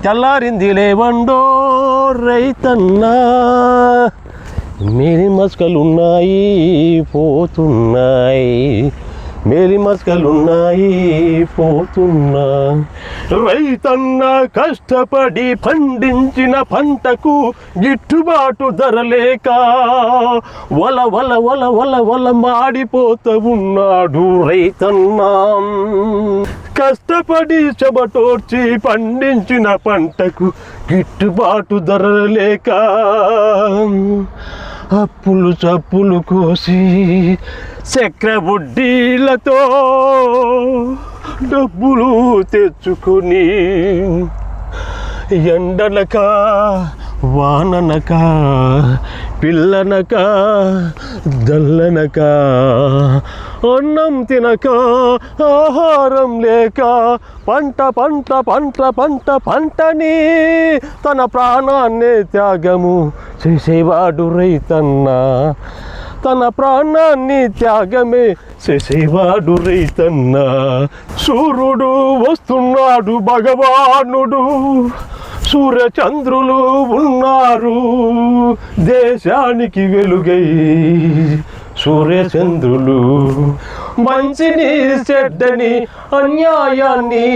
తెల్లారింది లేవండో రైతన్నా, మేలి మస్కలున్నాయి పోతున్నాయి, మేలి మస్కలున్నాయి పోతున్నా. రైతన్న కష్టపడి పండించిన పంటకు గిట్టుబాటు ధర లేక వల వల వల వల వల మాడిపోతూ ఉన్నాడు రైతన్నా. కష్టపడి చెమటోర్చి పండించిన పంటకు గిట్టుబాటు ధర లేక అప్పులు చప్పులు కోసి చక్ర వడ్డీలతో డబ్బులు తెచ్చుకొని ఎండనక వాననక పిల్లనక దల్లనక అన్నం తినక ఆహారం లేక పంట పంట పంట పంట పంటని తన ప్రాణాన్ని త్యాగము చేసేవాడు రైతన్నా. తన ప్రాణాన్ని త్యాగమే చేసేవాడు రైతన్నా. సూర్యుడు వస్తున్నాడు భగవానుడు, సూర్యచంద్రులు ఉన్నారు దేశానికి వెలుగై. సూర్యచంద్రులు మంచిని చెడ్డని అన్యాయాన్ని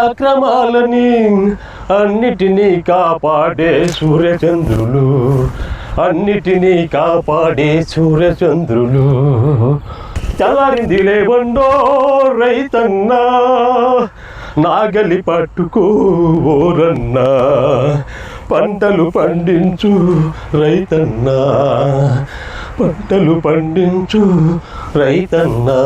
అక్రమాలని అన్నిటినీ కాపాడే సూర్యచంద్రులు, అన్నిటినీ కాపాడే సూర్యచంద్రులు. తెల్లారింది లేవండో రైతన్నా, నాగలి పట్టుకో ఓరన్నా, పంటలు పండించు రైతన్నా, పంటలు పండించు రైతన్నా.